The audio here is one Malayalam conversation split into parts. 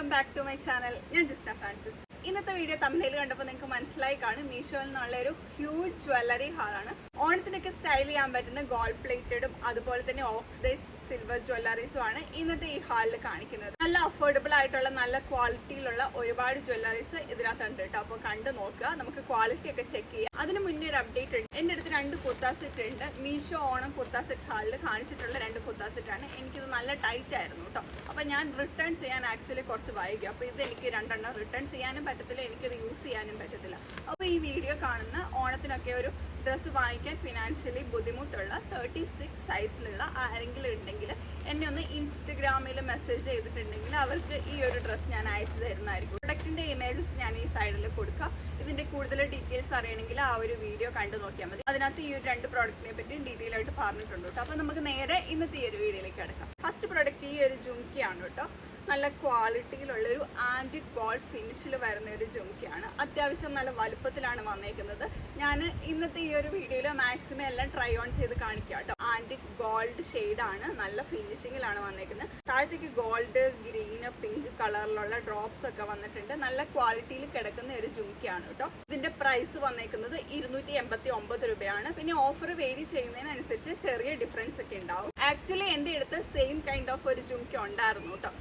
Welcome back to my channel. ഞാൻ ജിസ്ന ഫ്രാൻസിസ്. ഇന്നത്തെ വീഡിയോ തമ്മിൽ കണ്ടപ്പോൾ നിങ്ങൾക്ക് മനസ്സിലായി കാണും മീഷോയിൽ നിന്നുള്ള ഒരു ഹ്യൂജ് ജ്വല്ലറി ഹാളാണ്. ഓണത്തിനൊക്കെ സ്റ്റൈൽ ചെയ്യാൻ പറ്റുന്ന ഗോൾഡ് പ്ലേറ്റഡും അതുപോലെ തന്നെ ഓക്സിഡൈസ് സിൽവർ ജ്വല്ലറീസും ആണ് ഇന്നത്തെ ഈ ഹാളിൽ കാണിക്കുന്നത്. നല്ല അഫോർഡബിൾ ആയിട്ടുള്ള നല്ല ക്വാളിറ്റിയിലുള്ള ഒരുപാട് ജ്വല്ലറീസ് ഇതിനകത്തുണ്ട് കേട്ടോ. അപ്പോൾ കണ്ടു നോക്കുക, നമുക്ക് ക്വാളിറ്റി ഒക്കെ ചെക്ക് ചെയ്യാം. അതിന് മുന്നേ ഒരു അപ്ഡേറ്റ് ഉണ്ട്. എൻ്റെ അടുത്ത് 2 കുർത്താ സെറ്റ് ഉണ്ട്. മീഷോ ഓണം കുർത്താ സെറ്റ് ഹാളിൽ കാണിച്ചിട്ടുള്ള 2 കുർത്താ സെറ്റാണ്. എനിക്കിത് നല്ല ടൈറ്റ് ആയിരുന്നു കേട്ടോ. അപ്പോൾ ഞാൻ റിട്ടേൺ ചെയ്യാൻ ആക്ച്വലി കുറച്ച് വൈകി. അപ്പോൾ ഇത് എനിക്ക് 2 എണ്ണം റിട്ടേൺ ചെയ്യാനും പറ്റത്തില്ല, എനിക്കത് യൂസ് ചെയ്യാനും പറ്റത്തില്ല. അപ്പോൾ ഈ വീഡിയോ കാണുന്ന ഓണത്തിനൊക്കെ ഒരു ഡ്രസ്സ് വാങ്ങിക്കാൻ ഫിനാൻഷ്യലി ബുദ്ധിമുട്ടുള്ള 36 സൈസിലുള്ള ആരെങ്കിലും ഉണ്ടെങ്കിൽ എന്നെ ഒന്ന് ഇൻസ്റ്റഗ്രാമിൽ മെസ്സേജ് ചെയ്തിട്ടുണ്ടെങ്കിൽ അവർക്ക് ഈ ഒരു ഡ്രസ്സ് ഞാൻ അയച്ചു തരുന്നതായിരിക്കും. പ്രൊഡക്റ്റിൻ്റെ ഇമേജസ് ഞാൻ ഈ സൈഡിൽ കൊടുക്കാം. ഇതിൻ്റെ കൂടുതൽ ഡീറ്റെയിൽസ് അറിയണമെങ്കിൽ ആ ഒരു വീഡിയോ കണ്ടു നോക്കിയാൽ മതി. അതിനകത്ത് ഈ ഒരു 2 പ്രോഡക്റ്റിനെ പറ്റി ഡീറ്റെയിൽ ആയിട്ട് പറഞ്ഞിട്ടുണ്ട് കേട്ടോ. അപ്പോൾ നമുക്ക് നേരെ ഇന്നത്തെ ഈ ഒരു വീഡിയോയിലേക്ക് കിടക്കാം. ഫസ്റ്റ് പ്രോഡക്റ്റ് ഈ ഒരു ജുംക്കിയാണ് കേട്ടോ. നല്ല ക്വാളിറ്റിയിലുള്ളൊരു ആൻറ്റിക് ഗോൾഡ് ഫിനിഷിൽ വരുന്ന ഒരു ജുംക്കിയാണ്. അത്യാവശ്യം നല്ല വലുപ്പത്തിലാണ് വന്നേക്കുന്നത്. ഞാൻ ഇന്നത്തെ ഈ ഒരു വീഡിയോയിൽ മാക്സിമം എല്ലാം ട്രൈ ഓൺ ചെയ്ത് കാണിക്കാം കേട്ടോ. ആൻറ്റിക് ഗോൾഡ് ഷെയ്ഡാണ്, നല്ല ഫിനിഷിങ്ങിലാണ് വന്നേക്കുന്നത്. താഴത്തേക്ക് ഗോൾഡ്, ഗ്രീന്, പിങ്ക് കളറിലുള്ള ഡ്രോപ്സ് ഒക്കെ വന്നിട്ടുണ്ട്. നല്ല ക്വാളിറ്റിയിൽ കിടക്കുന്ന ഒരു ജുംക്കിയാണ് കേട്ടോ. ഇതിന്റെ പ്രൈസ് വന്നേക്കുന്നത് 289 രൂപയാണ്. പിന്നെ ഓഫർ വേരി ചെയ്യുന്നതിനനുസരിച്ച് ചെറിയ ഡിഫറൻസ് ഒക്കെ ഉണ്ടാവും. ആക്ച്വലി എൻ്റെ അടുത്ത് സെയിം കൈൻഡ് ഓഫ് ഒരു ജുംക്കി ഉണ്ടായിരുന്നു കേട്ടോ.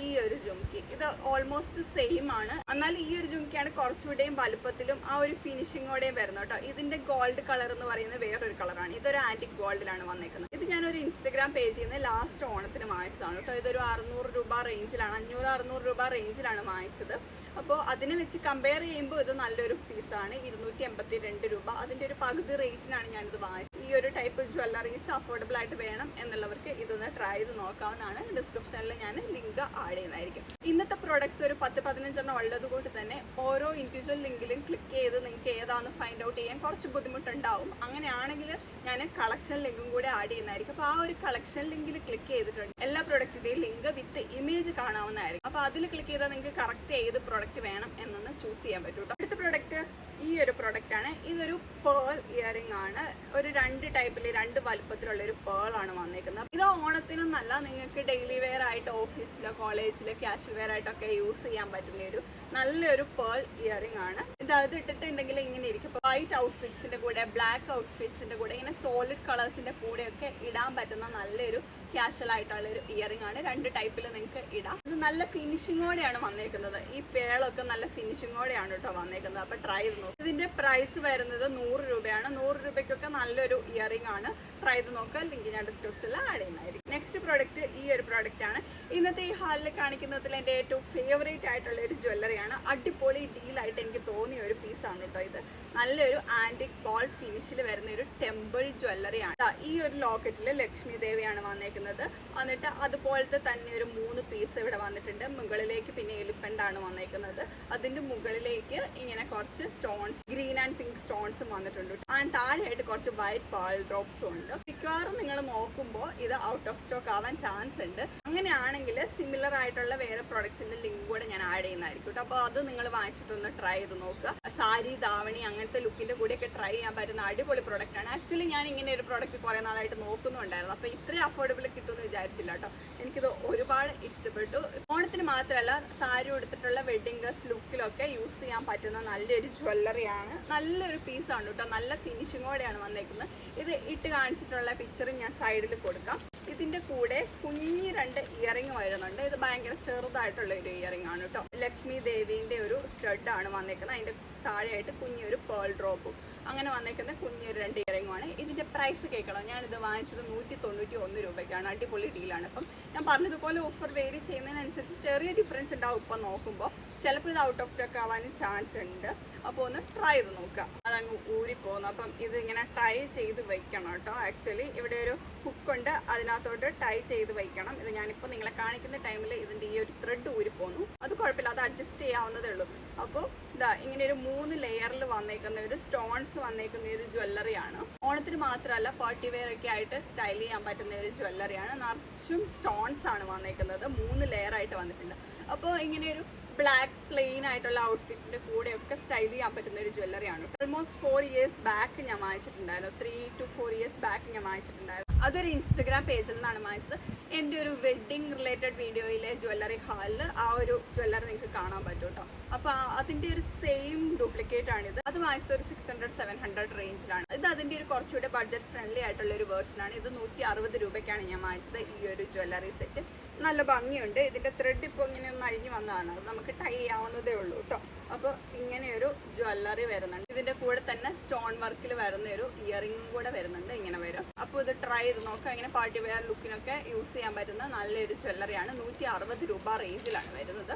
ഈ ഒരു ജുംക്കി ഇത് ഓൾമോസ്റ്റ് സെയിം ആണ്. എന്നാൽ ഈ ഒരു ജുംക്കിയാണ് കുറച്ചുകൂടെയും വലുപ്പത്തിലും ആ ഒരു ഫിനിഷിങ്ങോടെയും വരുന്നത് കേട്ടോ. ഇതിന്റെ ഗോൾഡ് കളർ എന്ന് പറയുന്നത് വേറൊരു കളറാണ്. ഇതൊരു ആന്റിക് ഗോൾഡിലാണ് വന്നേക്കുന്നത്. ഇത് ഞാനൊരു ഇൻസ്റ്റഗ്രാം പേജിൽ നിന്ന് ലാസ്റ്റ് ഓണത്തിന് വാങ്ങിച്ചതാണ് കേട്ടോ. ഇതൊരു 600 രൂപ റേഞ്ചിലാണ്, 500-600 രൂപ റേഞ്ചിലാണ് വാങ്ങിച്ചത്. അപ്പോൾ അതിനെ വെച്ച് കമ്പയർ ചെയ്യുമ്പോൾ ഇത് നല്ലൊരു പീസാണ്. 282 രൂപ. അതിൻ്റെ ഒരു പകുതി റേറ്റിനാണ് ഞാനിത് വാങ്ങിച്ചത്. ഈ ഒരു ടൈപ്പ് ജ്വല്ലറീസ് അഫോർഡബിൾ ആയിട്ട് വേണം എന്നുള്ളവർക്ക് ഇതൊന്ന് ട്രൈ ചെയ്ത് നോക്കാവുന്നതാണ്. ഡിസ്ക്രിപ്ഷനിൽ ഞാൻ ലിങ്ക് ആഡ് ചെയ്യുന്നതായിരിക്കും. ഇന്നത്തെ പ്രോഡക്ട്സ് ഒരു 10-15 എണ്ണം ഉള്ളത് കൊണ്ട് തന്നെ ഓരോ ഇൻഡിവിജ്വൽ ലിങ്കിലും ക്ലിക്ക് ചെയ്ത് നിങ്ങൾക്ക് ഏതാണെന്ന് ഫൈൻഡ് ഔട്ട് ചെയ്യാൻ കുറച്ച് ബുദ്ധിമുട്ടുണ്ടാവും. അങ്ങനെയാണെങ്കിൽ ഞാൻ കളക്ഷൻ ലിങ്കും കൂടെ ആഡ് ചെയ്യുന്നതായിരിക്കും. അപ്പോൾ ആ ഒരു കളക്ഷൻ ലിങ്കിൽ ക്ലിക്ക് ചെയ്തിട്ടുണ്ട് എല്ലാ പ്രോഡക്റ്റിൻ്റെയും ലിങ്ക് വിത്ത് ഇമേജ് കാണാവുന്നതായിരിക്കും. അപ്പോൾ അതിൽ ക്ലിക്ക് ചെയ്താൽ നിങ്ങൾക്ക് കറക്റ്റ് ഏത് പ്രോഡക്റ്റ് വേണം എന്നൊന്ന് ചൂസ് ചെയ്യാൻ പറ്റും. അടുത്ത പ്രോഡക്റ്റ് ഈ ഒരു പ്രോഡക്റ്റ് ആണ്. ഇതൊരു പേൾ ഇയറിംഗ് ആണ്. ഒരു 2 ടൈപ്പിൽ 2 വലുപ്പത്തിലുള്ള ഒരു പേൾ ആണ് വന്നേക്കുന്നത്. ഇത് ഓണത്തിനൊന്നല്ല, നിങ്ങൾക്ക് ഡെയിലി വെയർ ആയിട്ട് ഓഫീസിലോ കോളേജിലോ ക്യാഷ്വൽ വെയർ ആയിട്ടൊക്കെ യൂസ് ചെയ്യാൻ പറ്റുന്ന ഒരു നല്ലൊരു പേൾ ഇയറിംഗ് ആണ്. ഇത് ഇട്ടിട്ടുണ്ടെങ്കിൽ ഇങ്ങനെ ഇരിക്കും. വൈറ്റ് ഔട്ട്ഫിറ്റ്സിന്റെ കൂടെ, ബ്ലാക്ക് ഔട്ട്ഫിറ്റ്സിന്റെ കൂടെ, ഇങ്ങനെ സോളിഡ് കളേഴ്സിന്റെ കൂടെയൊക്കെ ഇടാൻ പറ്റുന്ന നല്ലൊരു ക്യാഷ്വൽ ആയിട്ടുള്ള ഒരു ഇയറിംഗ് ആണ്. 2 ടൈപ്പിൽ നിങ്ങൾക്ക് ഇടാം. ഇത് നല്ല ഫിനിഷിങ്ങോടെയാണ് വന്നേക്കുന്നത്. ഈ പേളൊക്കെ നല്ല ഫിനിഷിങ്ങോടെയാണ് കേട്ടോ വന്നേക്കുന്നത്. അപ്പോൾ ട്രൈ ചെയ്ത് നോക്കുക. ഇതിന്റെ പ്രൈസ് വരുന്നത് 100 രൂപയാണ്. 100 രൂപയ്ക്കൊക്കെ നല്ലൊരു ഇയറിംഗ് ആണ്. ട്രൈ ചെയ്ത് നോക്കുക. ലിങ്ക് ഞാൻ ഡിസ്ക്രിപ്ഷനിൽ ആഡ് ചെയ്യുന്നതായിരിക്കും. നെക്സ്റ്റ് പ്രോഡക്റ്റ് ഈ ഒരു പ്രോഡക്റ്റ് ആണ്. ഇന്നത്തെ ഈ ഹാളിൽ കാണിക്കുന്നതിൽ എൻ്റെ ഏറ്റവും ഫേവറേറ്റ് ആയിട്ടുള്ള ഒരു ജ്വല്ലറിയാണ്. അടിപൊളി ഡീലായിട്ട് എനിക്ക് തോന്നിയ ഒരു പീസാണ് കേട്ടോ. ഇത് നല്ലൊരു ആന്റിക് ഗോൾഡ് ഫിനിഷിൽ വരുന്ന ഒരു ടെമ്പിൾ ജ്വല്ലറിയാണ്. ഈ ഒരു ലോക്കറ്റിൽ ലക്ഷ്മി ദേവിയാണ് വന്നേക്കുന്നത്. എന്നിട്ട് അതുപോലത്തെ തന്നെ ഒരു 3 പീസ് ഇവിടെ വന്നിട്ടുണ്ട്. മുകളിലേക്ക് പിന്നെ എലിഫന്റ് ആണ് വന്നേക്കുന്നത്. അതിന്റെ മുകളിലേക്ക് ഇങ്ങനെ കുറച്ച് സ്റ്റോൺസ്, ഗ്രീൻ ആൻഡ് പിങ്ക് സ്റ്റോൺസും വന്നിട്ടുണ്ട്. താഴെയായിട്ട് കുറച്ച് വൈറ്റ് പേൾ ഡ്രോപ്സും ഉണ്ട്. മിക്കവാറും നിങ്ങൾ നോക്കുമ്പോൾ ഇത് ഔട്ട് ഓഫ് സ്റ്റോക്ക് ആവാൻ ചാൻസ് ഉണ്ട്. അങ്ങനെയാണെങ്കിൽ സിമിലർ ആയിട്ടുള്ള വേറെ പ്രോഡക്ട്സിന്റെ ലിങ്ക് കൂടെ ഞാൻ ആഡ് ചെയ്യുന്നതായിരിക്കും കേട്ടോ. അപ്പോൾ അത് നിങ്ങൾ വാങ്ങിച്ചിട്ടൊന്ന് ട്രൈ ചെയ്ത് നോക്കുക. സാരി, ധാവണി അങ്ങനത്തെ ലുക്കിന്റെ കൂടെയൊക്കെ ട്രൈ ചെയ്യാൻ പറ്റുന്ന അടിപൊളി പ്രോഡക്റ്റ് ആണ്. ആക്ച്വലി ഞാൻ ഇങ്ങനെ ഒരു പ്രോഡക്റ്റ് കുറേ നാളായിട്ട് നോക്കുന്നുണ്ടായിരുന്നു. അപ്പോൾ ഇത്രയും അഫോർഡബിൾ കിട്ടുമെന്ന് വിചാരിച്ചില്ല കേട്ടോ. എനിക്കിത് ഒരുപാട് ഇഷ്ടപ്പെട്ടു. ഓണത്തിന് മാത്രമല്ല, സാരി ഉടുത്തിട്ടുള്ള വെഡിങ് ഡ്രസ് ലുക്കിലൊക്കെ യൂസ് ചെയ്യാൻ പറ്റുന്ന നല്ലൊരു ജ്വല്ലറിയാണ്. നല്ലൊരു പീസാണ് കേട്ടോ. നല്ല ഫിനിഷിങ്ങോടെയാണ് വന്നേക്കുന്നത്. ഇത് ഇട്ട് കാണിച്ചിട്ടുള്ള പിക്ചർ ഞാൻ സൈഡിൽ കൊടുക്കാം. ഇതിന്റെ കൂടെ കുഞ്ഞ് 2 ഇയറിംഗ് വരുന്നുണ്ട്. ഇത് ഭയങ്കര ചെറുതായിട്ടുള്ള ഒരു ഇയറിംഗ് ആണ് കേട്ടോ. ലക്ഷ്മി ദേവിന്റെ ഒരു സ്റ്റഡ് ആണ് വന്നേക്കുന്നത്. അതിന്റെ താഴെയായിട്ട് കുഞ്ഞൊരു പേൾ ഡ്രോപ്പും അങ്ങനെ വന്നേക്കുന്ന കുഞ്ഞൊരു 2 ഇയറിംഗ് ആണ്. ഇതിന്റെ പ്രൈസ് കേൾക്കണം. ഞാനിത് വാങ്ങിച്ചത് 191 രൂപയ്ക്കാണ്. അടിപൊളി ഡീലാണ്. അപ്പം ഞാൻ പറഞ്ഞതുപോലെ ഓഫർ വേരി ചെയ്യുന്നതിനനുസരിച്ച് ചെറിയ ഡിഫറൻസ് ഉണ്ടാവും. ഇപ്പം നോക്കുമ്പോൾ ചിലപ്പോൾ ഇത് ഔട്ട് ഓഫ് സ്റ്റോക്ക് ആവാനും ചാൻസ് ഉണ്ട്. അപ്പോൾ ഒന്ന് ട്രൈ ചെയ്ത് നോക്കുക. അതങ്ങ് ഊരിപ്പോകുന്നു. അപ്പം ഇത് ഇങ്ങനെ ടൈ ചെയ്ത് വയ്ക്കണം കേട്ടോ. ആക്ച്വലി ഇവിടെ ഒരു ഹുക്കുണ്ട്, അതിനകത്തോട്ട് ടൈ ചെയ്ത് വയ്ക്കണം. ഇത് ഞാനിപ്പോൾ നിങ്ങളെ കാണിക്കുന്ന ടൈമിൽ ഇതിൻ്റെ ഈ ഒരു ത്രെഡ് ഊരിപ്പോന്നു. അത് കുഴപ്പമില്ല, അത് അഡ്ജസ്റ്റ് ചെയ്യാവുന്നതേ ഉള്ളൂ. അപ്പോൾ ഇതാ ഇങ്ങനെ ഒരു 3 ലെയറിൽ വന്നേക്കുന്ന ഒരു സ്റ്റോൺസ് വന്നേക്കുന്ന ഒരു ജ്വല്ലറിയാണ്. ഓണത്തിന് മാത്രമല്ല, പാർട്ടി വെയർ ഒക്കെ ആയിട്ട് സ്റ്റൈൽ ചെയ്യാൻ പറ്റുന്ന ഒരു ജ്വല്ലറിയാണ്. നിറച്ചും സ്റ്റോൺസ് ആണ് വന്നേക്കുന്നത്. 3 ലെയർ ആയിട്ട് വന്നിട്ടുണ്ട്. അപ്പോൾ ഇങ്ങനെ ഒരു ബ്ലാക്ക് പ്ലെയിൻ ആയിട്ടുള്ള ഔട്ട്ഫിറ്റിന്റെ കൂടെയൊക്കെ സ്റ്റൈൽ ചെയ്യാൻ പറ്റുന്ന ഒരു ജ്വല്ലറിയാണ്. ഓൾമോസ്റ്റ് 4 ഇയേഴ്സ് ബാക്ക് ഞാൻ വാങ്ങിച്ചിട്ടുണ്ടായിരുന്നു. 3 to 4 ഇയേഴ്സ് ബാക്ക് ഞാൻ വാങ്ങിച്ചിട്ടുണ്ടായിരുന്നു. അതൊരു ഇൻസ്റ്റഗ്രാം പേജിൽ നിന്നാണ് വാങ്ങിച്ചത്. എൻ്റെ ഒരു വെഡ്ഡിങ് റിലേറ്റഡ് വീഡിയോയിലെ ജ്വല്ലറി ഹാളിൽ ആ ഒരു ജ്വല്ലറി നിങ്ങൾക്ക് കാണാൻ പറ്റും കേട്ടോ. അപ്പോൾ അതിൻ്റെ ഒരു സെയിം ഡ്യൂപ്ലിക്കേറ്റ് ആണിത്. അത് വാങ്ങിച്ചത് ഒരു 600-700 റേഞ്ചിലാണ്. ഇത് അതിൻ്റെ ഒരു കുറച്ചുകൂടെ ബഡ്ജറ്റ് ഫ്രണ്ട്ലി ആയിട്ടുള്ള ഒരു വേർഷനാണ്. ഇത് 160 രൂപയ്ക്കാണ് ഞാൻ വാങ്ങിച്ചത് ഈ ഒരു ജ്വല്ലറി സെറ്റ്. നല്ല ഭംഗിയുണ്ട്. ഇതിൻ്റെ ത്രെഡ് ഇപ്പോൾ ഇങ്ങനെ ഒന്ന് അഴിഞ്ഞ് വന്നതാണ്. അത് നമുക്ക് ടൈ ചെയ്യാവുന്നതേ ഉള്ളൂ കേട്ടോ. അപ്പോൾ ഇങ്ങനെയൊരു ജ്വല്ലറി വരുന്നുണ്ട്. ഇതിൻ്റെ കൂടെ തന്നെ സ്റ്റോൺ വർക്കിൽ വരുന്ന ഒരു ഇയറിംഗും കൂടെ വരുന്നുണ്ട്. ഇങ്ങനെ വരും. അപ്പോൾ ഇത് ട്രൈ ചെയ്ത് നോക്കാം. ഇങ്ങനെ പാർട്ടി വെയർ ലുക്കിനൊക്കെ യൂസ് ചെയ്യാൻ പറ്റുന്ന നല്ലൊരു ജ്വല്ലറിയാണ്. 160 രൂപ റേഞ്ചിലാണ് വരുന്നത്.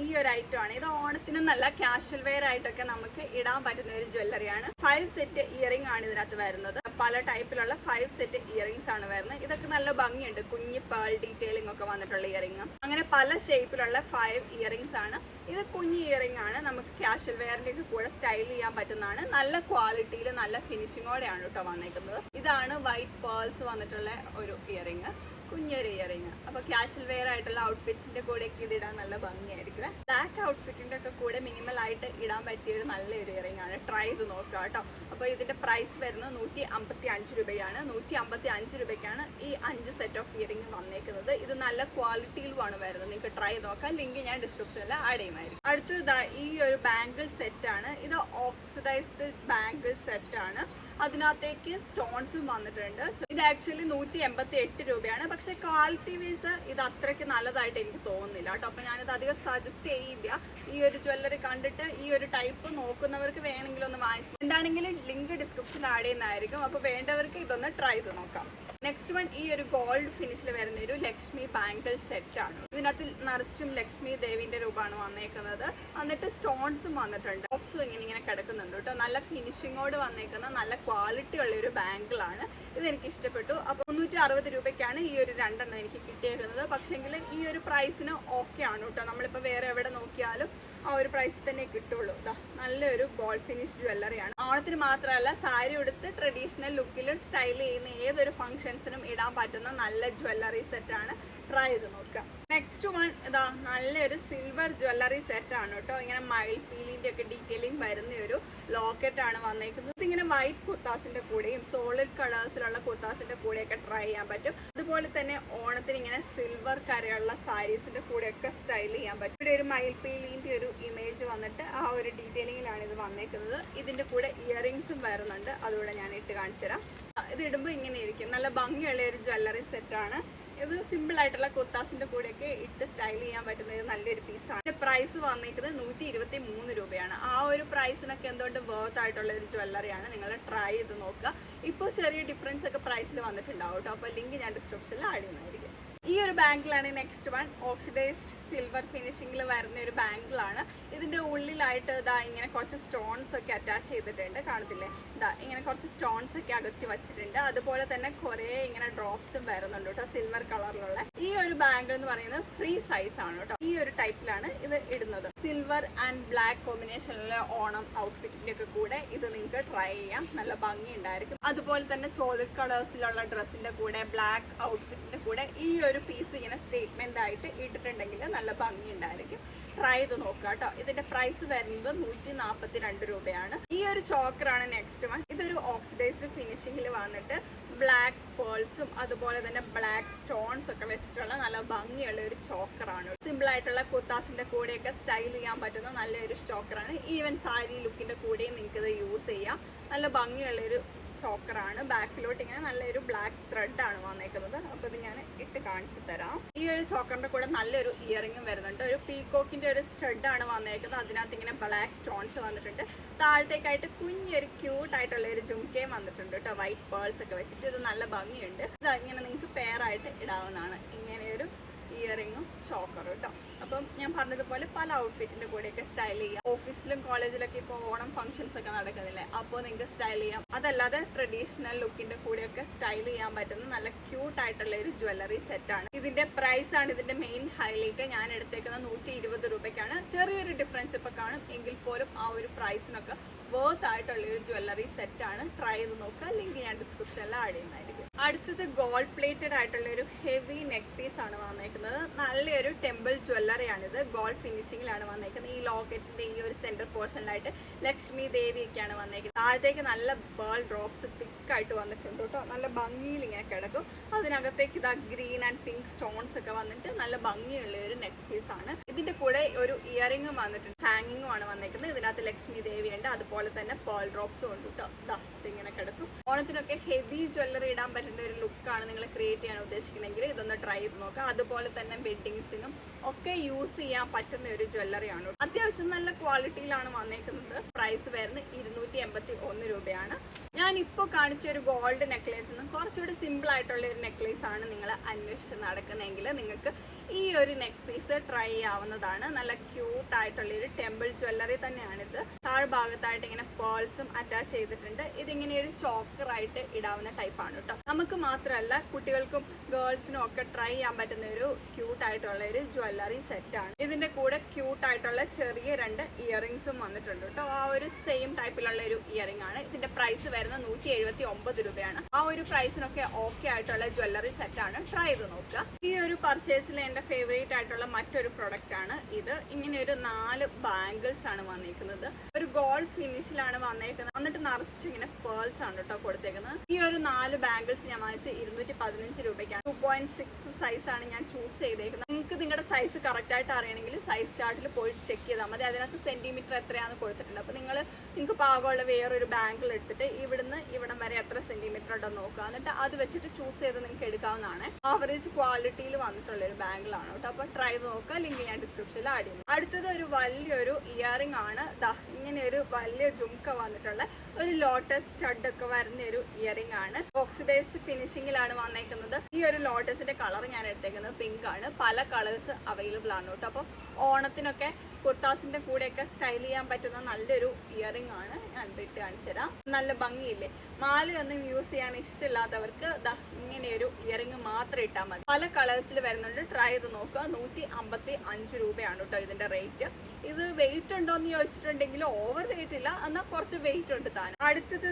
ഈ ഒരു ഐറ്റം ആണ്. ഇത് ഓണത്തിന് നല്ല കാഷ്വൽ വെയർ ആയിട്ടൊക്കെ നമുക്ക് ഇടാൻ പറ്റുന്ന ഒരു ജ്വല്ലറിയാണ്. 5 സെറ്റ് ഇയറിംഗ് ആണ് ഇതിനകത്ത് വരുന്നത്. പല ടൈപ്പിലുള്ള 5 സെറ്റ് ഇയറിംഗ്സ് ആണ് വരുന്നത്. ഇതൊക്കെ നല്ല ഭംഗിയുണ്ട്. കുഞ്ഞി പേൾ ഡീറ്റെയിലിംഗ് ഒക്കെ വന്നിട്ടുള്ള ഇയറിംഗ്. അങ്ങനെ പല ഷേപ്പിലുള്ള 5 ഇയറിംഗ്സ് ആണ്. ഇത് കുഞ്ഞി ഇയറിംഗ് ആണ്. നമുക്ക് കാഷ്വൽ വെയറിന്റെ ഒക്കെ കൂടെ സ്റ്റൈൽ ചെയ്യാൻ പറ്റുന്നതാണ്. നല്ല ക്വാളിറ്റിയിൽ നല്ല ഫിനിഷിങ്ങോടെയാണ് കേട്ടോ വന്നേക്കുന്നത്. ഇതാണ് വൈറ്റ് പേൾസ് വന്നിട്ടുള്ള ഒരു ഇയറിംഗ്, കുഞ്ഞൊരു ഇയറിംഗ്. അപ്പൊ കാഷ്വൽ വെയർ ആയിട്ടുള്ള ഔട്ട്ഫിറ്റ്സിന്റെ കൂടെ ഒക്കെ ഇത് ഇടാൻ നല്ല ഭംഗിയായിരിക്കും. ബ്ലാക്ക് ഔട്ട്ഫിറ്റിന്റെ ഒക്കെ കൂടെ മിനിമൽ ആയിട്ട് ഇടാൻ പറ്റിയ ഒരു നല്ലൊരു ഇയറിംഗ് ആണ്. ട്രൈ ചെയ്ത് നോക്കുക കേട്ടോ. അപ്പോൾ ഇതിന്റെ പ്രൈസ് വരുന്നത് 155 രൂപയാണ്. 155 രൂപയ്ക്കാണ് ഈ 5 സെറ്റ് ഓഫ് ഇയറിംഗ് വന്നേക്കുന്നത്. ഇത് നല്ല ക്വാളിറ്റിയിലുമാണ് വരുന്നത്. നിങ്ങൾക്ക് ട്രൈ നോക്കാം. ലിങ്ക് ഞാൻ ഡിസ്ക്രിപ്ഷനിൽ ആഡ് ചെയ്യുന്നതായിരിക്കും. അടുത്തത് ഈ ഒരു ബാംഗിൾ സെറ്റ് ആണ്. ഇത് ഓക്സിഡൈസ്ഡ് ബാംഗിൾ സെറ്റ് ആണ്. അതിനകത്തേക്ക് സ്റ്റോൺസും വന്നിട്ടുണ്ട്. ഇത് ആക്ച്വലി 188 രൂപയാണ്. പക്ഷെ ക്വാളിറ്റി വൈസ് ഇത് അത്രയ്ക്ക് നല്ലതായിട്ട് എനിക്ക് തോന്നുന്നില്ല കേട്ടോ. അപ്പൊ ഞാനിത് അധികം സജസ്റ്റ് ചെയ്യില്ല. ഈ ഒരു ജ്വല്ലറി കണ്ടിട്ട് ഈ ഒരു ടൈപ്പ് നോക്കുന്നവർക്ക് വേണമെങ്കിൽ ഒന്ന് വാങ്ങിച്ചു. എന്താണെങ്കിലും ലിങ്ക് ഡിസ്ക്രിപ്ഷനിൽ ആഡ് ചെയ്യുന്നതായിരിക്കും. അപ്പൊ വേണ്ടവർക്ക് ഇതൊന്ന് ട്രൈ ചെയ്ത് നോക്കാം. നെക്സ്റ്റ് വൺ ഈ ഒരു ഗോൾഡ് ഫിനിഷിൽ വരുന്ന ഒരു ലക്ഷ്മി ബാംഗിൾ സെറ്റ് ആണ്. ഇതിനകത്ത് നിറച്ചും ലക്ഷ്മി ദേവിന്റെ രൂപമാണ് വന്നേക്കുന്നത്. എന്നിട്ട് സ്റ്റോൺസും വന്നിട്ടുണ്ട്. ടോപ്സും ഇങ്ങനെ കിടക്കുന്നുണ്ട് കേട്ടോ. നല്ല ഫിനിഷിങ്ങോട് വന്നേക്കുന്ന നല്ല ക്വാളിറ്റി ഉള്ള ഒരു ബാംഗിൾ ആണ്. ഇത് എനിക്ക് ഇഷ്ടപ്പെട്ടു. അപ്പോൾ 360 രൂപയ്ക്കാണ് ഈ ഒരു 2 എണ്ണം എനിക്ക് കിട്ടിയേക്കുന്നത്. പക്ഷെങ്കിൽ ഈ ഒരു പ്രൈസിന് ഓക്കെ ആണ് കേട്ടോ. നമ്മളിപ്പോൾ വേറെ എവിടെ നോക്കിയാലും ആ ഒരു പ്രൈസിൽ തന്നെ കിട്ടുള്ളൂ. നല്ലൊരു ഗോൾഡ് ഫിനിഷ് ജ്വല്ലറിയാണ്. ഓണത്തിന് മാത്രമല്ല, സാരി ഉടുത്ത് ട്രഡീഷണൽ ലുക്കിൽ സ്റ്റൈൽ ചെയ്യുന്ന ഏതൊരു ഫംഗ്ഷൻസിനും ഇടാൻ പറ്റുന്ന നല്ല ജ്വല്ലറി സെറ്റാണ്. ട്രൈ ചെയ്ത് നോക്കാം. നെക്സ്റ്റ് വൺ ഇതാ നല്ലൊരു സിൽവർ ജ്വല്ലറി സെറ്റ് ആണ് കേട്ടോ. ഇങ്ങനെ മയിൽ പീലിന്റെ ഒക്കെ ഡീറ്റെയിലിംഗ് വരുന്ന ഒരു ലോക്കറ്റ് ആണ് വന്നേക്കുന്നത്. ഇതിങ്ങനെ വൈറ്റ് കുർത്താസിന്റെ കൂടെയും സോളിഡ് കളേഴ്സിലുള്ള കുർത്താസിന്റെ കൂടെയൊക്കെ ട്രൈ ചെയ്യാൻ പറ്റും. അതുപോലെ തന്നെ ഓണത്തിന് ഇങ്ങനെ സിൽവർ കരയുള്ള സാരീസിന്റെ കൂടെയൊക്കെ സ്റ്റൈൽ ചെയ്യാൻ പറ്റും. ഇവിടെ ഒരു മയിൽ പീലിന്റെ ഒരു ഇമേജ് വന്നിട്ട് ആ ഒരു ഡീറ്റെയിലിംഗിലാണ് ഇത് വന്നേക്കുന്നത്. ഇതിന്റെ കൂടെ ഇയറിംഗ്സും വരുന്നുണ്ട്. അതുകൂടെ ഞാൻ ഇട്ട് കാണിച്ചു തരാം. ഇത് ഇടുമ്പോൾ ഇങ്ങനെ ഇരിക്കും. നല്ല ഭംഗിയുള്ള ഒരു ജ്വല്ലറി സെറ്റാണ്. ഇത് സിമ്പിൾ ആയിട്ടുള്ള കുർത്താസിന്റെ കൂടെയൊക്കെ ഇട്ട് സ്റ്റൈൽ ചെയ്യാൻ പറ്റുന്ന ഒരു നല്ലൊരു പീസാണ്. ഇതിന്റെ പ്രൈസ് വന്നിരിക്കുന്നത് 123 രൂപയാണ്. ആ ഒരു പ്രൈസിനൊക്കെ എന്തുകൊണ്ട് വർത്ത് ആയിട്ടുള്ള ഒരു ജ്വല്ലറിയാണ്. നിങ്ങൾ ട്രൈ ചെയ്ത് നോക്കുക. ഇപ്പോൾ ചെറിയ ഡിഫറൻസ് ഒക്കെ പ്രൈസിൽ വന്നിട്ടുണ്ടാവും കേട്ടോ. അപ്പോൾ ലിങ്ക് ഞാൻ ഡിസ്ക്രിപ്ഷനിൽ ആഡ് ചെയ്യുന്നതായിരിക്കും. ഈ ഒരു ബാങ്കിളാണ് നെക്സ്റ്റ് വൺ. ഓക്സിഡൈസ്ഡ് സിൽവർ ഫിനിഷിംഗിൽ വരുന്ന ഒരു ബാങ്കിളാണ്. ഇതിന്റെ ഉള്ളിലായിട്ട് ഇതാ ഇങ്ങനെ കുറച്ച് സ്റ്റോൺസ് ഒക്കെ അറ്റാച്ച് ചെയ്തിട്ടുണ്ട്. കാണത്തില്ലേ? ഇതാ ഇങ്ങനെ കുറച്ച് സ്റ്റോൺസ് ഒക്കെ അകത്തി വെച്ചിട്ടുണ്ട്. അതുപോലെ തന്നെ കുറെ ഇങ്ങനെ ഡ്രോപ്സും വരുന്നുണ്ട് കേട്ടോ, സിൽവർ കളറിലുള്ള. ഈ ഒരു ബാങ്കിൾ എന്ന് പറയുന്നത് ഫ്രീ സൈസ് ആണ് കേട്ടോ. ഈ ഒരു ടൈപ്പിലാണ് ഇത് ഇടുന്നത്. സിൽവർ ആൻഡ് ബ്ലാക്ക് കോമ്പിനേഷനിലെ ഓണം ഔട്ട്ഫിറ്റിന്റെ ഒക്കെ കൂടെ ഇത് നിങ്ങൾക്ക് ട്രൈ ചെയ്യാം. നല്ല ഭംഗി ഉണ്ടായിരിക്കും. അതുപോലെ തന്നെ സോളിഡ് കളേഴ്സിലുള്ള ഡ്രസ്സിന്റെ കൂടെ ബ്ലാക്ക് ഔട്ട്ഫിറ്റിന്റെ കൂടെ ഈ ഒരു പീസ് ഇങ്ങനെ സ്റ്റേറ്റ്മെന്റ് ആയിട്ട് ഇട്ടിട്ടുണ്ടെങ്കിൽ നല്ല ഭംഗി ഉണ്ടായിരിക്കും. ട്രൈ ചെയ്ത് നോക്കുക കേട്ടോ. ഇതിന്റെ പ്രൈസ് വരുന്നത് 142 രൂപയാണ്. ഈ ഒരു ചോക്കറാണ് നെക്സ്റ്റ് വൺ. ഇതൊരു ഓക്സിഡൈസ്ഡ് ഫിനിഷിംഗിൽ വന്നിട്ട് ബ്ലാക്ക് പേൾസും അതുപോലെ തന്നെ ബ്ലാക്ക് സ്റ്റോൺസ് ഒക്കെ വെച്ചിട്ടുള്ള നല്ല ഭംഗിയുള്ള ഒരു ചോക്കറാണ്. സിമ്പിൾ ആയിട്ടുള്ള കുർത്താസിന്റെ കൂടെയൊക്കെ സ്റ്റൈൽ ചെയ്യാൻ പറ്റുന്ന നല്ലൊരു ചോക്കറാണ്. ഈവൻ സാരി ലുക്കിന്റെ കൂടെയും നിങ്ങൾക്ക് ഇത് യൂസ് ചെയ്യാം. നല്ല ഭംഗിയുള്ള ഒരു ചോക്കറാണ്. ബാക്കിലോട്ട് ഇങ്ങനെ നല്ലൊരു ബ്ലാക്ക് ത്രെഡ് ആണ് വന്നേക്കുന്നത്. അപ്പോൾ ഇത് ഞാൻ ഇട്ട് കാണിച്ചു തരാം. ഈ ഒരു ചോക്കറിന്റെ കൂടെ നല്ലൊരു ഇയറിംഗും വരുന്നുണ്ട്. ഒരു പീകോക്കിന്റെ ഒരു സ്റ്റഡ് ആണ് വന്നേക്കുന്നത്. അതിനകത്ത് ഇങ്ങനെ ബ്ലാക്ക് സ്റ്റോൺസ് വന്നിട്ടുണ്ട്. താഴത്തേക്കായിട്ട് കുഞ്ഞൊരു ക്യൂട്ട് ആയിട്ടുള്ള ഒരു ജുംക്കയും വന്നിട്ടുണ്ട് കേട്ടോ, വൈറ്റ് പേൾസ് ഒക്കെ വെച്ചിട്ട്. ഇത് നല്ല ഭംഗിയുണ്ട്. ഇത് ഇങ്ങനെ നിങ്ങൾക്ക് പെയർ ആയിട്ട് ഇടാവുന്നതാണ്. ഇങ്ങനെയൊരു ഇയറിംഗും ചോക്കറും കേട്ടോ. അപ്പം ഞാൻ പറഞ്ഞതുപോലെ പല ഔട്ട്ഫിറ്റിന്റെ കൂടെയൊക്കെ സ്റ്റൈൽ ചെയ്യാം. ഓഫീസിലും കോളേജിലൊക്കെ ഇപ്പോൾ ഓണം ഫംഗ്ഷൻസ് ഒക്കെ നടക്കുന്നില്ലേ, അപ്പോൾ നിങ്ങൾക്ക് സ്റ്റൈൽ ചെയ്യാം. അതല്ലാതെ ട്രഡീഷണൽ ലുക്കിന്റെ കൂടെയൊക്കെ സ്റ്റൈൽ ചെയ്യാൻ പറ്റുന്ന നല്ല ക്യൂട്ട് ആയിട്ടുള്ള ഒരു ജ്വല്ലറി സെറ്റാണ്. ഇതിന്റെ പ്രൈസ് ആണ് ഇതിന്റെ മെയിൻ ഹൈലൈറ്റ്. ഞാൻ എടുത്തേക്കുന്നത് 120 രൂപയ്ക്കാണ്. ചെറിയൊരു ഡിഫറൻസ് ഇപ്പൊ കാണും, എങ്കിൽ പോലും ആ ഒരു പ്രൈസിനൊക്കെ വർത്ത് ആയിട്ടുള്ള ഒരു ജ്വല്ലറി സെറ്റ് ആണ്. ട്രൈ ചെയ്ത് നോക്കുക, ലിങ്ക് ഞാൻ ഡിസ്ക്രിപ്ഷനിൽ ആഡ് ചെയ്യുന്നതായിരിക്കും. അടുത്തത് ഗോൾഡ് പ്ലേറ്റഡ് ആയിട്ടുള്ള ഒരു ഹെവി നെക്ക് പീസ് ആണ് വന്നേക്കുന്നത്. നല്ലൊരു ടെമ്പിൾ ജ്വല്ലറി ആണിത്. ഗോൾഡ് ഫിനിഷിംഗിലാണ് വന്നേക്കുന്നത്. ഈ ലോക്കറ്റിന്റെ ഈ ഒരു സെന്റർ പോർഷനിലായിട്ട് ലക്ഷ്മി ദേവിയൊക്കെയാണ് വന്നേക്കുന്നത്. താഴത്തേക്ക് നല്ല പേൾ ഡ്രോപ്സ് തിക്കായിട്ട് വന്നിട്ടുണ്ട് കേട്ടോ. നല്ല ഭംഗിയിൽ ഇങ്ങനെ കിടക്കും. അതിനകത്തേക്ക് ഇതാ ഗ്രീൻ ആൻഡ് പിങ്ക് സ്റ്റോൺസ് ഒക്കെ വന്നിട്ട് നല്ല ഭംഗിയുള്ള ഒരു നെക്ക് പീസ് ആണ്. ഇതിന്റെ കൂടെ ഒരു ഇയറിംഗും വന്നിട്ടുണ്ട്. ഹാങ്ങിങ്ങും ആണ് വന്നേക്കുന്നത്. ഇതിനകത്ത് ലക്ഷ്മി ദേവി ഉണ്ട്, അതുപോലെ തന്നെ പേൾ ഡ്രോപ്സും ഉണ്ട് കേട്ടോ. ഇതാ ഇതിങ്ങനെ കിടക്കും. ഓണത്തിനൊക്കെ ഹെവി ജ്വല്ലറി ഇടാൻ പറ്റുന്ന ഒരു ലുക്കാണ് നിങ്ങൾ ക്രിയേറ്റ് ചെയ്യാൻ ഉദ്ദേശിക്കുന്നെങ്കിൽ ഇതൊന്ന് ട്രൈ ചെയ്ത് നോക്കുക. അതുപോലെ തന്നെ വെഡ്ഡിങ്സിനും ഒക്കെ യൂസ് ചെയ്യാൻ പറ്റുന്ന ഒരു ജ്വല്ലറി ആണ്. അത്യാവശ്യം നല്ല ക്വാളിറ്റിയിലാണ് വന്നേക്കുന്നത്. പ്രൈസ് വരുന്നത് 281 രൂപയാണ്. ഞാൻ ഇപ്പോൾ കാണിച്ച ഒരു ഗോൾഡ് നെക്ലേസ് കുറച്ചുകൂടി സിമ്പിൾ ആയിട്ടുള്ള ഒരു നെക്ലേസ് ആണ് നിങ്ങൾ അന്വേഷിച്ച് നടക്കുന്നതെങ്കിൽ നിങ്ങൾക്ക് ഈ ഒരു നെക്ക് പീസ് ട്രൈ ചെയ്യാവുന്നതാണ്. നല്ല ക്യൂട്ട് ആയിട്ടുള്ള ഒരു ടെമ്പിൾ ജ്വല്ലറി തന്നെയാണിത്. താഴ്ഭാഗത്തായിട്ട് ഇങ്ങനെ പേൾസും അറ്റാച്ച് ചെയ്തിട്ടുണ്ട്. ഇതിങ്ങനെ ഒരു ചോക്കറായിട്ട് ഇടാവുന്ന ടൈപ്പാണ് കേട്ടോ. നമുക്ക് മാത്രമല്ല കുട്ടികൾക്കും ഗേൾസിനും ഒക്കെ ട്രൈ ചെയ്യാൻ പറ്റുന്ന ഒരു ക്യൂട്ട് ആയിട്ടുള്ള ഒരു ജ്വല്ലറി സെറ്റാണ്. ഇതിന്റെ കൂടെ ക്യൂട്ട് ആയിട്ടുള്ള ചെറിയ 2 ഇയറിംഗ്സും വന്നിട്ടുണ്ട് കേട്ടോ. ആ ഒരു സെയിം ടൈപ്പിലുള്ള ഒരു ഇയറിംഗ് ആണ്. ഇതിന്റെ പ്രൈസ് വരുന്നത് 179 രൂപയാണ്. ആ ഒരു പ്രൈസിനൊക്കെ ഓക്കെ ആയിട്ടുള്ള ജ്വല്ലറി സെറ്റാണ്. ട്രൈ ചെയ്ത് നോക്കുക. ഈ ഒരു പർച്ചേസിൽ എന്റെ ഫേവറേറ്റ് ആയിട്ടുള്ള മറ്റൊരു പ്രൊഡക്റ്റ് ആണ് ഇത്. ഇങ്ങനെ ഒരു 4 ബാംഗിൾസ് ആണ് വന്നേക്കുന്നത്. ഒരു ഗോൾഡ് ഫിനിഷിലാണ് വന്നേക്കുന്നത്. എന്നിട്ട് നിറച്ചു ഇങ്ങനെ പേൾസ് ആണ് കേട്ടോ കൊടുത്തേക്കുന്നത്. ഈ ഒരു 4 ബാംഗിൾസ് ഞാൻ വാങ്ങിച്ച് 215 രൂപയ്ക്കാണ്. 2.6 സൈസ് ആണ് ഞാൻ ചൂസ് ചെയ്തേക്കുന്നത്. നിങ്ങൾക്ക് നിങ്ങളുടെ സൈസ് കറക്റ്റ് ആയിട്ട് അറിയണമെങ്കിൽ സൈസ് ചാർട്ടിൽ പോയി ചെക്ക് ചെയ്താൽ മതി. അതിനകത്ത് സെന്റിമീറ്റർ എത്രയാണെന്ന് കൊടുത്തിട്ടുണ്ട്. അപ്പോൾ നിങ്ങൾക്ക് പാകമുള്ള വേറൊരു ബാംഗിൾ എടുത്തിട്ട് ഇവിടുന്ന് ഇവിടം വരെ എത്ര സെന്റിമീറ്റർ ഉണ്ടെന്ന് നോക്കുക. എന്നിട്ട് അത് വെച്ചിട്ട് ചൂസ് ചെയ്ത് നിങ്ങൾക്ക് എടുക്കാവുന്നതാണ്. ആവറേജ് ക്വാളിറ്റിയിൽ വന്നിട്ടുള്ള ഒരു ബാംഗിൾ ആണ് കേട്ടോ. അപ്പോൾ ട്രൈ ചെയ്ത് നോക്കുക. ലിങ്ക് ഞാൻ ഡിസ്ക്രിപ്ഷനിൽ ആഡ് ചെയ്യുന്നു. അടുത്തത് ഒരു വലിയൊരു ഇയറിംഗ് ആണ്. ഇങ്ങനെ ഒരു വലിയ ജുംക്ക വന്നിട്ടുള്ള ഒരു ലോട്ടസ് സ്റ്റഡ് ഒക്കെ വരുന്ന ഒരു ഇയറിംഗ് ആണ്. ഓക്സിഡൈസ്ഡ് ഫിനിഷിംഗിലാണ് വന്നേക്കുന്നത്. ഈ ഒരു ലോട്ടസിന്റെ കളർ ഞാൻ എടുത്തേക്കുന്നത് പിങ്ക് ആണ്. പല കളേഴ്സ് അവൈലബിൾ ആണ് കേട്ടോ. അപ്പോൾ ഓണത്തിനൊക്കെ കുർത്താസിന്റെ കൂടെയൊക്കെ സ്റ്റൈൽ ചെയ്യാൻ പറ്റുന്ന നല്ലൊരു ഇയറിംഗ് ആണ്. ഞാൻ ഇട്ട് കാണിച്ചു തരാം. നല്ല ഭംഗിയില്ലേ. മാലയൊന്നും യൂസ് ചെയ്യാൻ ഇഷ്ടമില്ലാത്തവർക്ക് ഇങ്ങനെ ഒരു ഇയറിംഗ് മാത്രം ഇട്ടാൽ മതി. പല കളേഴ്സിൽ വരുന്നുണ്ട്. ട്രൈ ചെയ്ത് നോക്കുക. 155 രൂപയാണ് കേട്ടോ ഇതിന്റെ റേറ്റ്. ഇത് വെയിറ്റ് ഉണ്ടോ എന്ന് ചോദിച്ചിട്ടുണ്ടെങ്കിൽ ഓവർ വെയിറ്റ് ഇല്ല, എന്നാൽ കുറച്ച് വെയിറ്റ് ഉണ്ട് താൻ. അടുത്തത്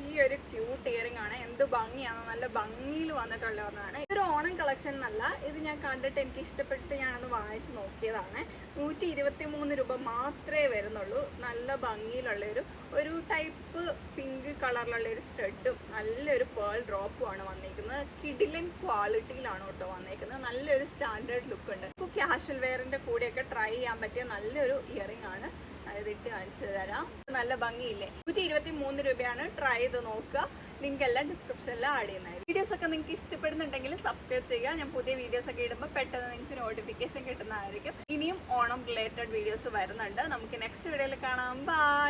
ഈ ഒരു ക്യൂട്ട് ഇയറിംഗ് ആണ്. എന്ത് ഭംഗിയാണ്, നല്ല ഭംഗിയിൽ വന്നിട്ടുള്ള ഒന്നാണ്. ഇതൊരു ഓണം കളക്ഷൻ എന്നല്ല, ഇത് ഞാൻ കണ്ടിട്ട് എനിക്ക് ഇഷ്ടപ്പെട്ട് ഞാനൊന്ന് വാങ്ങിച്ചു നോക്കിയതാണ്. 123 രൂപ മാത്രമേ വരുന്നുള്ളൂ. നല്ല ഭംഗിയിലുള്ള ഒരു ടൈപ്പ് പിങ്ക് കളറിലുള്ള ഒരു സ്റ്റഡും നല്ലൊരു പേൾ ഡ്രോപ്പും ആണ് വന്നിരിക്കുന്നത്. കിഡിലൻ ക്വാളിറ്റിയിലാണ് കേട്ടോ വന്നിരിക്കുന്നത്. നല്ലൊരു സ്റ്റാൻഡേർഡ് ലുക്ക് ഉണ്ട്. ഇപ്പോൾ ക്യാഷ്വൽ വെയറിന്റെ കൂടെയൊക്കെ ട്രൈ ചെയ്യാൻ പറ്റിയ നല്ലൊരു ഇയറിംഗ് ആണ്. ഇതിട്ട് കാണിച്ചു തരാം. നല്ല ഭംഗിയില്ലേ. 123 രൂപയാണ്. ട്രൈ ചെയ്ത് നോക്കുക. ലിങ്ക് എല്ലാം ഡിസ്ക്രിപ്ഷനിൽ ആഡ് ചെയ്യുന്നതായിരിക്കും. വീഡിയോസ് ഒക്കെ നിങ്ങൾക്ക് ഇഷ്ടപ്പെടുന്നുണ്ടെങ്കിൽ സബ്സ്ക്രൈബ് ചെയ്യുക. ഞാൻ പുതിയ വീഡിയോസ് ഒക്കെ ഇടുമ്പോൾ പെട്ടെന്ന് നിങ്ങൾക്ക് നോട്ടിഫിക്കേഷൻ കിട്ടുന്നതായിരിക്കും. ഇനിയും ഓണം റിലേറ്റഡ് വീഡിയോസ് വരുന്നുണ്ട്. നമുക്ക് നെക്സ്റ്റ് വീഡിയോയിൽ കാണാം. ബൈ.